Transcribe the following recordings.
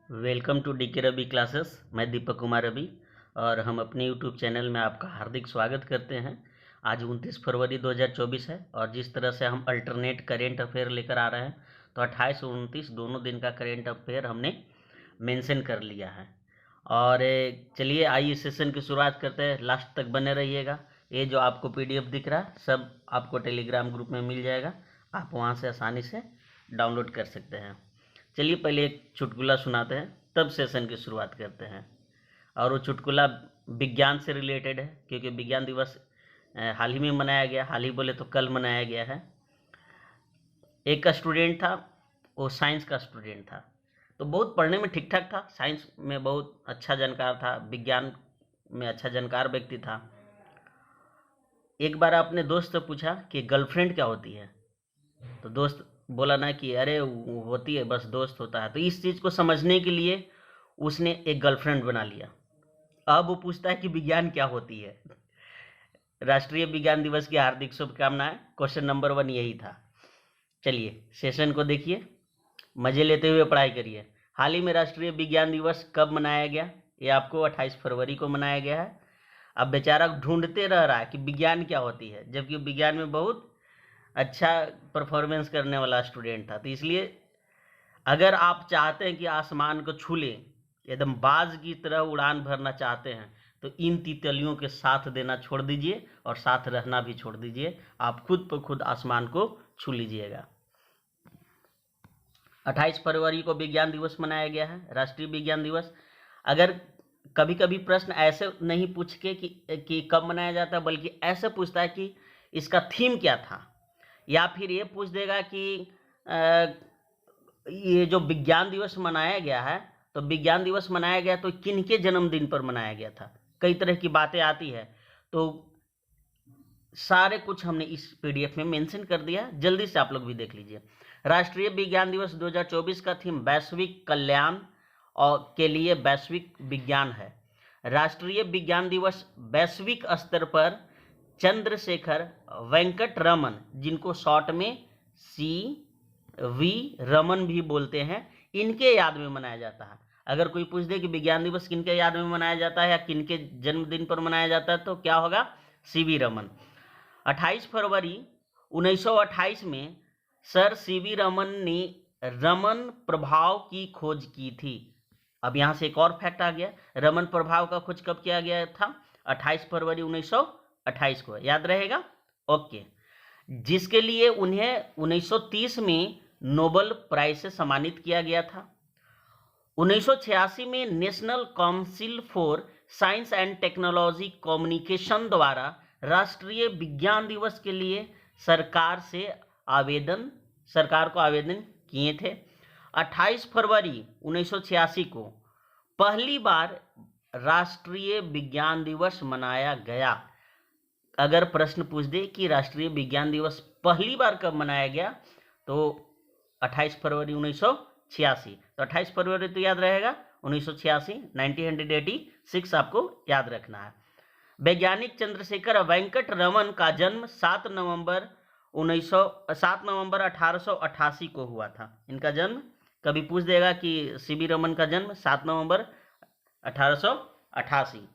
Welcome to D के Ravi classes. मैं दीपक कुमार रवि और हम अपने यूट्यूब चैनल में आपका हार्दिक स्वागत करते हैं। आज 29 फरवरी 2024 है और जिस तरह से हम अल्टरनेट करेंट अफेयर लेकर आ रहे हैं तो 28 और 29 दोनों दिन का करेंट अफेयर हमने मेंशन कर लिया है। और चलिए आइए सेशन की शुरुआत करते हैं। लास्ट तक बने रहिएगा। ये जो आपको पीडीएफ दिख रहा है सब आपको टेलीग्राम ग्रुप में मिल जाएगा, आप वहाँ से आसानी से डाउनलोड कर सकते हैं। चलिए पहले एक चुटकुला सुनाते हैं, तब सेशन की शुरुआत करते हैं। और वो चुटकुला विज्ञान से रिलेटेड है क्योंकि विज्ञान दिवस हाल ही में मनाया गया। हाल ही बोले तो कल मनाया गया है। एक का स्टूडेंट था, वो साइंस का स्टूडेंट था, तो बहुत पढ़ने में ठीक ठाक था, साइंस में बहुत अच्छा जानकार था, विज्ञान में अच्छा जानकार व्यक्ति था। एक बार अपने दोस्त से पूछा कि गर्लफ्रेंड क्या होती है, तो दोस्त बोला ना कि अरे वो होती है, बस दोस्त होता है। तो इस चीज़ को समझने के लिए उसने एक गर्लफ्रेंड बना लिया। अब वो पूछता है कि विज्ञान क्या होती है। राष्ट्रीय विज्ञान दिवस की हार्दिक शुभकामनाएं। क्वेश्चन नंबर 1 यही था। चलिए सेशन को देखिए, मजे लेते हुए पढ़ाई करिए। हाल ही में राष्ट्रीय विज्ञान दिवस कब मनाया गया? ये आपको 28 फरवरी को मनाया गया है। अब बेचारा ढूंढते रह रहा है कि विज्ञान क्या होती है, जबकि विज्ञान में बहुत अच्छा परफॉर्मेंस करने वाला स्टूडेंट था। तो इसलिए अगर आप चाहते हैं कि आसमान को छू लें, एकदम बाज की तरह उड़ान भरना चाहते हैं, तो इन तितलियों के साथ देना छोड़ दीजिए और साथ रहना भी छोड़ दीजिए। आप खुद ब खुद आसमान को छू लीजिएगा। 28 फरवरी को विज्ञान दिवस मनाया गया है, राष्ट्रीय विज्ञान दिवस। अगर कभी कभी प्रश्न ऐसे नहीं पूछ के कि कब मनाया जाता है, बल्कि ऐसे पूछता है कि इसका थीम क्या था, या फिर ये पूछ देगा कि ये जो विज्ञान दिवस मनाया गया है, तो विज्ञान दिवस मनाया गया तो किनके जन्मदिन पर मनाया गया था। कई तरह की बातें आती है, तो सारे कुछ हमने इस पीडीएफ में मेंशन कर दिया। जल्दी से आप लोग भी देख लीजिए। राष्ट्रीय विज्ञान दिवस 2024 का थीम वैश्विक कल्याण और के लिए वैश्विक विज्ञान है। राष्ट्रीय विज्ञान दिवस वैश्विक स्तर पर चंद्रशेखर वेंकट रमन, जिनको शॉर्ट में CV रमन भी बोलते हैं, इनके याद में मनाया जाता है। अगर कोई पूछ दे कि विज्ञान दिवस किनके याद में मनाया जाता है या किनके जन्मदिन पर मनाया जाता है, तो क्या होगा? CV रमन। 28 फरवरी 1928 में सर CV रमन ने रमन प्रभाव की खोज की थी। अब यहां से एक और फैक्ट आ गया, रमन प्रभाव का खोज कब किया गया था? 28 फरवरी 1928 को, याद रहेगा? ओके। जिसके लिए उन्हें 1930 में नोबेल प्राइज से सम्मानित किया गया था। 1986 में national council for science and technology communication द्वारा राष्ट्रीय विज्ञान दिवस के लिए सरकार को आवेदन किए थे। 28 फरवरी 1986 को पहली बार राष्ट्रीय विज्ञान दिवस मनाया गया। अगर प्रश्न पूछ दे कि राष्ट्रीय विज्ञान दिवस पहली बार कब मनाया गया, तो 28 फरवरी 1986। तो 28 फरवरी तो याद रहेगा, 1986 1986 आपको याद रखना है। वैज्ञानिक चंद्रशेखर वेंकट रमन का जन्म 7 नवंबर 1888 को हुआ था। इनका जन्म कभी पूछ देगा कि CV रमन का जन्म 7 नवंबर 1888।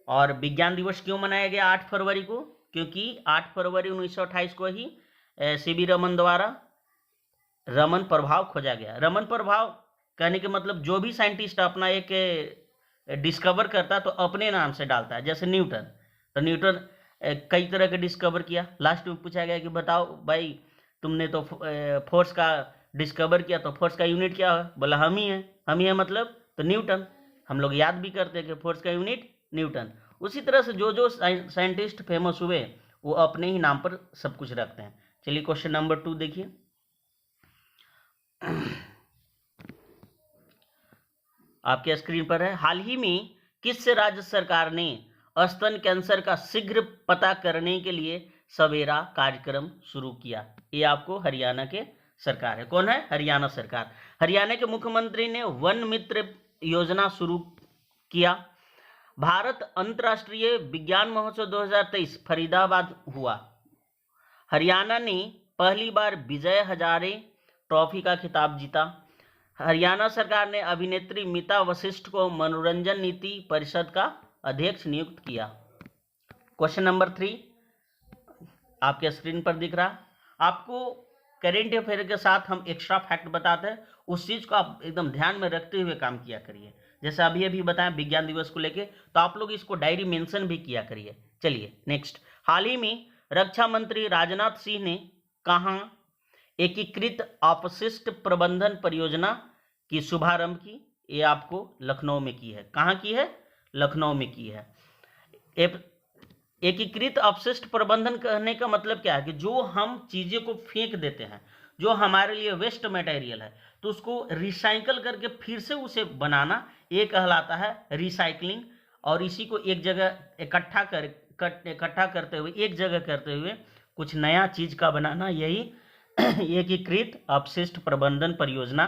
और विज्ञान दिवस क्यों मनाया गया 8 फरवरी को? क्योंकि 8 फरवरी 1928 को ही CV रमन द्वारा रमन प्रभाव खोजा गया। रमन प्रभाव कहने के मतलब जो भी साइंटिस्ट अपना एक डिस्कवर करता है तो अपने नाम से डालता है। जैसे न्यूटन, तो न्यूटन कई तरह के डिस्कवर किया। लास्ट में पूछा गया कि बताओ भाई, तुमने तो फोर्स का डिस्कवर किया, तो फोर्स का यूनिट क्या है? बोला हम ही है मतलब तो न्यूटन। हम लोग याद भी करते हैं कि फोर्स का यूनिट न्यूटन। उसी तरह से जो जो साइंटिस्ट फेमस हुए वो अपने ही नाम पर सब कुछ रखते हैं। चलिए क्वेश्चन नंबर 2 देखिए। आपके स्क्रीन पर है। हाल ही में किस राज्य सरकार ने स्तन कैंसर का शीघ्र पता करने के लिए सवेरा कार्यक्रम शुरू किया? ये आपको हरियाणा के सरकार है। कौन है? हरियाणा सरकार। हरियाणा के मुख्यमंत्री ने वन मित्र योजना शुरू किया। भारत अंतर्राष्ट्रीय विज्ञान महोत्सव 2023 फरीदाबाद हुआ। हरियाणा ने पहली बार विजय हजारे ट्रॉफी का खिताब जीता। हरियाणा सरकार ने अभिनेत्री मीता वशिष्ठ को मनोरंजन नीति परिषद का अध्यक्ष नियुक्त किया। क्वेश्चन नंबर 3 आपके स्क्रीन पर दिख रहा। आपको करेंट अफेयर के साथ हम एक्स्ट्रा फैक्ट बताते हैं, उस चीज को आप एकदम ध्यान में रखते हुए काम किया करिए। जैसे अभी बताएं विज्ञान दिवस को लेके, तो आप लोग इसको डायरी मेंशन भी किया करिए। चलिए नेक्स्ट, हाल ही में रक्षा मंत्री राजनाथ सिंह ने कहां एकीकृत अपशिष्ट प्रबंधन परियोजना की शुभारंभ की? ये आपको लखनऊ में की है। कहां की है? लखनऊ में की है। एकीकृत अपशिष्ट प्रबंधन करने का मतलब क्या है कि जो हम चीजें को फेंक देते हैं, जो हमारे लिए वेस्ट मटेरियल है, तो उसको रिसाइकल करके फिर से उसे बनाना, ये कहलाता है रिसाइकलिंग। और इसी को एक जगह इकट्ठा करते हुए, एक जगह करते हुए कुछ नया चीज का बनाना, यही एकीकृत अपशिष्ट प्रबंधन परियोजना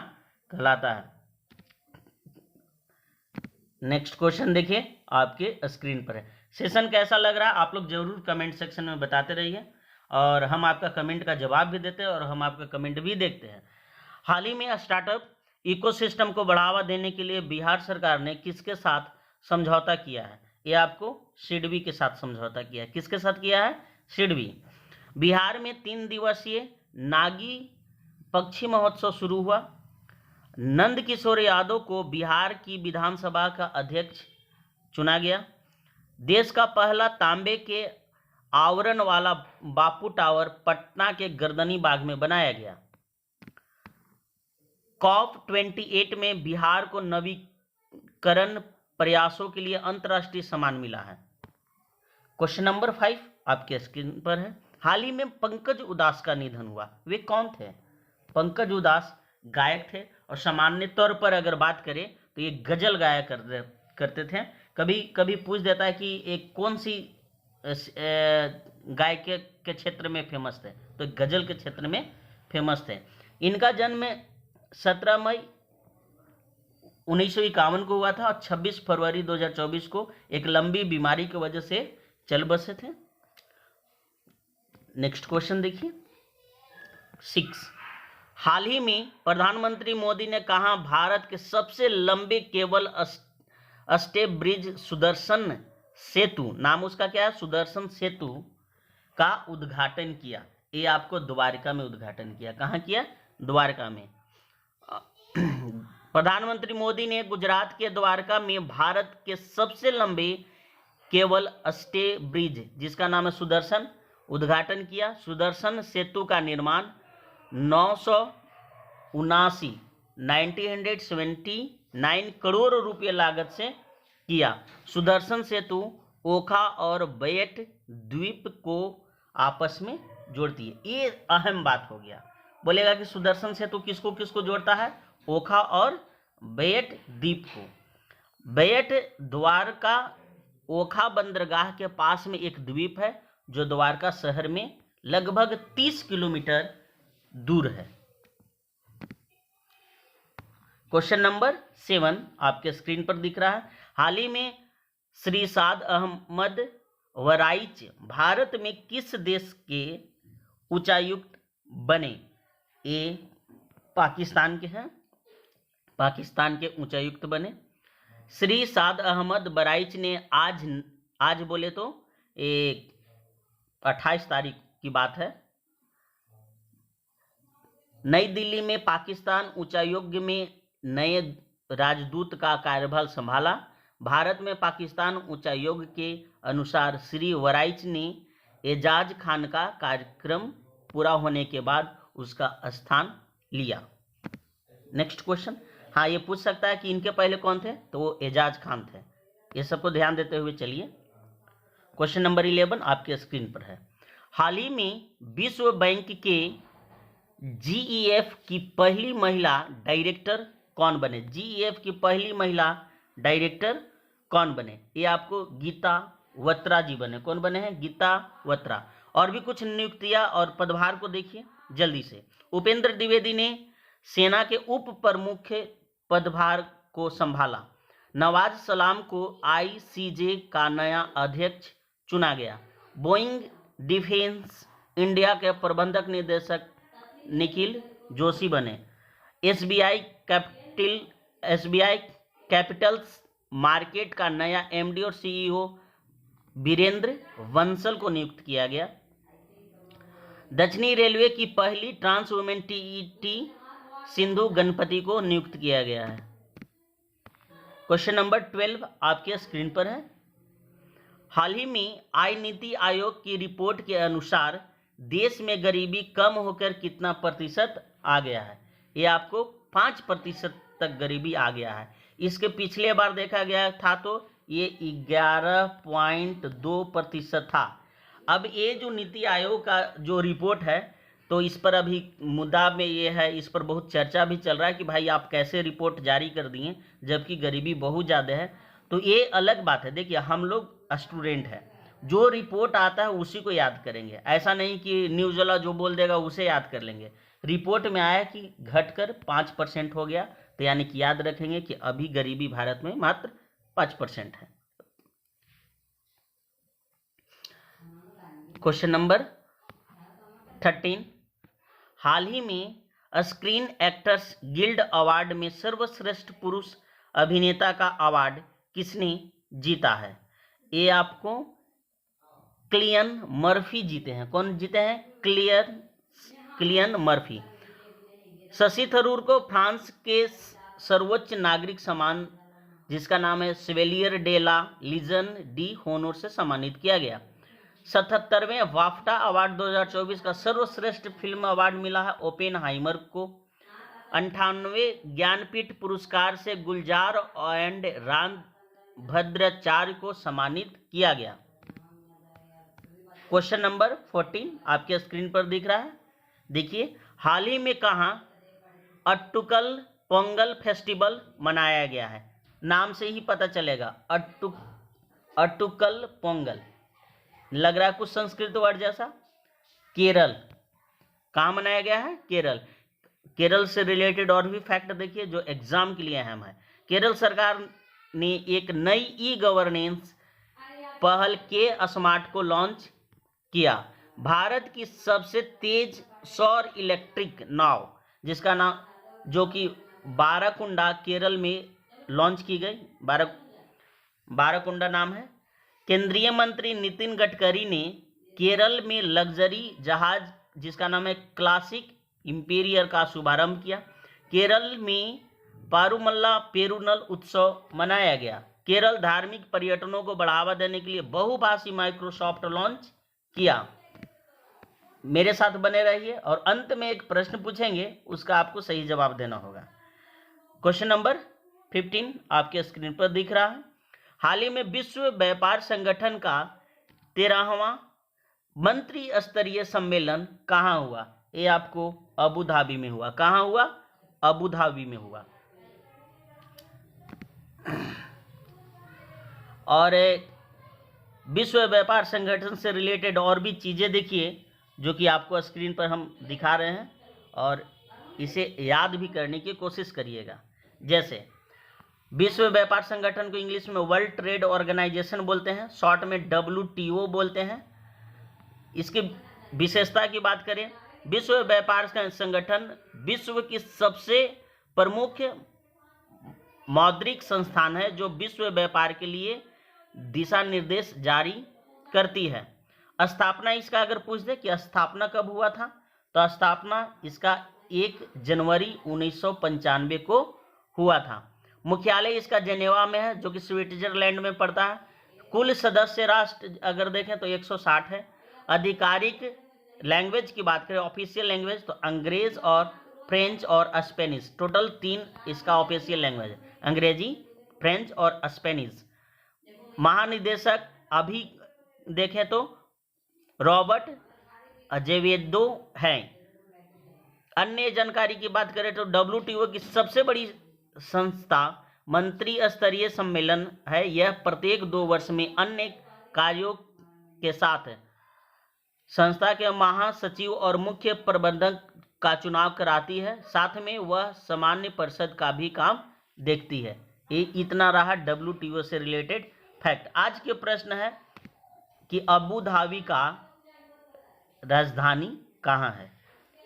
कहलाता है। नेक्स्ट क्वेश्चन देखिए, आपके स्क्रीन पर है। सेशन कैसा लग रहा है आप लोग जरूर कमेंट सेक्शन में बताते रहिए, और हम आपका कमेंट का जवाब भी देते हैं और हम आपका कमेंट भी देखते हैं। हाल ही में स्टार्टअप इकोसिस्टम को बढ़ावा देने के लिए बिहार सरकार ने किसके साथ समझौता किया है? ये आपको सिडबी के साथ समझौता किया है। किसके साथ किया है? सिडबी। बिहार में 3 दिवसीय नागी पक्षी महोत्सव शुरू हुआ। नंद किशोर यादव को बिहार की विधानसभा का अध्यक्ष चुना गया। देश का पहला तांबे के आवरण वाला बापू टावर पटना के गर्दनी बाग में बनाया गया। COP28 में बिहार को नवीकरण प्रयासों के लिए अंतर्राष्ट्रीय सम्मान मिला है। क्वेश्चन नंबर 5 आपके स्क्रीन पर है। हाल ही में पंकज उदास का निधन हुआ। वे कौन थे? पंकज उदास गायक थे, और सामान्य तौर पर अगर बात करें तो ये गजल गाया करते थे। कभी कभी पूछ देता है कि एक कौन सी गायक के क्षेत्र में फेमस थे, तो गजल के क्षेत्र में फेमस थे। इनका जन्म 17 मई 1951 को हुआ था, और 26 फरवरी 2024 को एक लंबी बीमारी की वजह से चल बसे थे। नेक्स्ट क्वेश्चन देखिए 6। हाल ही में प्रधानमंत्री मोदी ने कहा भारत के सबसे लंबे केबल स्टे ब्रिज सुदर्शन सेतु, नाम उसका क्या है? सुदर्शन सेतु का उद्घाटन किया। ये आपको द्वारका में उद्घाटन किया। कहाँ किया? द्वारका में। प्रधानमंत्री मोदी ने गुजरात के द्वारका में भारत के सबसे लंबे केबल स्टे ब्रिज, जिसका नाम है सुदर्शन, उद्घाटन किया। सुदर्शन सेतु का निर्माण 979 करोड़ रुपए लागत से किया। सुदर्शन सेतु ओखा और बेट द्वीप को आपस में जोड़ती है। ये अहम बात हो गया। बोलेगा कि सुदर्शन सेतु किसको किसको जोड़ता है? ओखा और बेट द्वीप को। बेट द्वारका ओखा बंदरगाह के पास में एक द्वीप है, जो द्वारका शहर में लगभग 30 किलोमीटर दूर है। क्वेश्चन नंबर 7 आपके स्क्रीन पर दिख रहा है। हाल ही में श्री साद अहमद वराइच भारत में किस देश के उच्चायुक्त बने? ये पाकिस्तान के हैं, पाकिस्तान के उच्चायुक्त बने। श्री साद अहमद बराइच ने आज बोले तो 28 तारीख की बात है, नई दिल्ली में पाकिस्तान उच्चायोग में नए राजदूत का कार्यभार संभाला। भारत में पाकिस्तान उच्चायोग के अनुसार श्री वराइच ने एजाज खान का कार्यक्रम पूरा होने के बाद उसका स्थान लिया। नेक्स्ट क्वेश्चन, हाँ ये पूछ सकता है कि इनके पहले कौन थे, तो वो एजाज खान थे। ये सबको ध्यान देते हुए चलिए। क्वेश्चन नंबर 11 आपके स्क्रीन पर है। हाल ही में विश्व बैंक के GEF की पहली महिला डायरेक्टर कौन बने? GEF की पहली महिला डायरेक्टर कौन बने? ये आपको गीता वत्रा जी बने। कौन बने हैं? गीता वत्रा। और भी कुछ नियुक्तियां और पदभार को देखिए जल्दी से। उपेंद्र द्विवेदी ने सेना के उप प्रमुख पदभार को संभाला। नवाज सलाम को ICJ का नया अध्यक्ष चुना गया। बोइंग डिफेंस इंडिया के प्रबंधक निदेशक निखिल जोशी बने। SBI एसबीआई कैपिटल्स मार्केट का नया एमडी और सीईओ वीरेंद्र बंसल को नियुक्त किया गया। दक्षिणी रेलवे की पहली trans women TET Sindhu Ganapathy को नियुक्त किया गया है। क्वेश्चन नंबर 12 आपके स्क्रीन पर है। हाल ही में आई नीति आयोग की रिपोर्ट के अनुसार देश में गरीबी कम होकर कितना प्रतिशत आ गया है? ये आपको 5% तक गरीबी आ गया है। इसके पिछले बार देखा गया था तो ये 11.2% था। अब ये जो नीति आयोग का जो रिपोर्ट है तो इस पर अभी मुद्दा में ये है, इस पर बहुत चर्चा भी चल रहा है कि भाई आप कैसे रिपोर्ट जारी कर दिए जबकि गरीबी बहुत ज़्यादा है। तो ये अलग बात है। देखिए हम लोग स्टूडेंट हैं, जो रिपोर्ट आता है उसी को याद करेंगे, ऐसा नहीं कि न्यूज़ वाला जो बोल देगा उसे याद कर लेंगे। रिपोर्ट में आया कि घटकर 5% हो गया, तो यानी कि याद रखेंगे कि अभी गरीबी भारत में मात्र 5% है। क्वेश्चन नंबर 13, हाल ही में स्क्रीन एक्टर्स गिल्ड अवार्ड में सर्वश्रेष्ठ पुरुष अभिनेता का अवार्ड किसने जीता है? ये आपको किलियन मर्फी जीते हैं। कौन जीते हैं? Cillian Murphy. शशि थरूर को फ्रांस के सर्वोच्च नागरिक सम्मान जिसका नाम है शेवलियर डे ला लीजन डी होनोर से सम्मानित किया गया। 77वें वाफ्टा अवार्ड 2024 का सर्वश्रेष्ठ फिल्म अवार्ड मिला है ओपेनहाइमर को। 98वें ज्ञानपीठ पुरस्कार से गुलजार एंड रामभद्राचार्य को सम्मानित किया गया। क्वेश्चन नंबर 14 आपके स्क्रीन पर दिख रहा है। देखिए हाल ही में कहाँ अट्टुकल पोंगल फेस्टिवल मनाया गया है? नाम से ही पता चलेगा, अट्टुकल पोंगल लग रहा है कुछ संस्कृत वर्ड जैसा। केरल। कहाँ मनाया गया है? केरल। केरल से रिलेटेड और भी फैक्ट देखिए जो एग्जाम के लिए अहम है। केरल सरकार ने एक नई ई गवर्नेंस पहल के स्मार्ट को लॉन्च किया। भारत की सबसे तेज सौर इलेक्ट्रिक नाव जिसका नाम जो कि बाराकुंडा केरल में लॉन्च की गई, बाराकुंडा नाम है। केंद्रीय मंत्री नितिन गडकरी ने केरल में लग्जरी जहाज जिसका नाम है क्लासिक इंपीरियर का शुभारंभ किया। केरल में पारुमल्ला पेरुनल उत्सव मनाया गया। केरल धार्मिक पर्यटनों को बढ़ावा देने के लिए बहुभाषी माइक्रोसॉफ्ट लॉन्च किया। मेरे साथ बने रहिए और अंत में एक प्रश्न पूछेंगे, उसका आपको सही जवाब देना होगा। क्वेश्चन नंबर 15 आपके स्क्रीन पर दिख रहा है। हाल ही में विश्व व्यापार संगठन का 13वां मंत्री स्तरीय सम्मेलन कहाँ हुआ? ये आपको अबू धाबी में हुआ। कहाँ हुआ? अबू धाबी में हुआ। और विश्व व्यापार संगठन से रिलेटेड और भी चीज़ें देखिए जो कि आपको स्क्रीन पर हम दिखा रहे हैं और इसे याद भी करने की कोशिश करिएगा। जैसे विश्व व्यापार संगठन को इंग्लिश में वर्ल्ड ट्रेड ऑर्गेनाइजेशन बोलते हैं, शॉर्ट में WTO बोलते हैं। इसकी विशेषता की बात करें, विश्व व्यापार संगठन विश्व की सबसे प्रमुख मौद्रिक संस्थान है जो विश्व व्यापार के लिए दिशा निर्देश जारी करती है। स्थापना इसका अगर पूछ दे कि स्थापना कब हुआ था, तो स्थापना इसका 1 जनवरी 1995 को हुआ था। मुख्यालय इसका जेनेवा में है जो कि स्विट्जरलैंड में पड़ता है। कुल सदस्य राष्ट्र अगर देखें तो 160 है। आधिकारिक लैंग्वेज की बात करें, ऑफिशियल लैंग्वेज, तो अंग्रेज और फ्रेंच और स्पेनिश, टोटल 3 इसका ऑफिशियल लैंग्वेज है, अंग्रेजी, फ्रेंच और स्पेनिश। महानिदेशक अभी देखें तो रॉबर्ट अजेवेदो हैं। अन्य जानकारी की बात करें तो WTO की सबसे बड़ी संस्था मंत्री स्तरीय सम्मेलन है। यह प्रत्येक 2 वर्ष में अन्य कार्यों के साथ संस्था के महासचिव और मुख्य प्रबंधक का चुनाव कराती है। साथ में वह सामान्य परिषद का भी काम देखती है। ये इतना रहा WTO से रिलेटेड फैक्ट। आज के प्रश्न है कि अबू धाबी का राजधानी कहाँ है?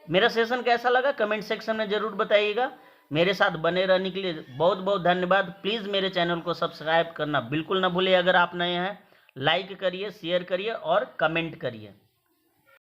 मेरा सेशन कैसा लगा कमेंट सेक्शन में जरूर बताइएगा। मेरे साथ बने रहने के लिए बहुत बहुत धन्यवाद। प्लीज़ मेरे चैनल को सब्सक्राइब करना बिल्कुल ना भूलिए। अगर आप नए हैं, लाइक करिए, शेयर करिए और कमेंट करिए।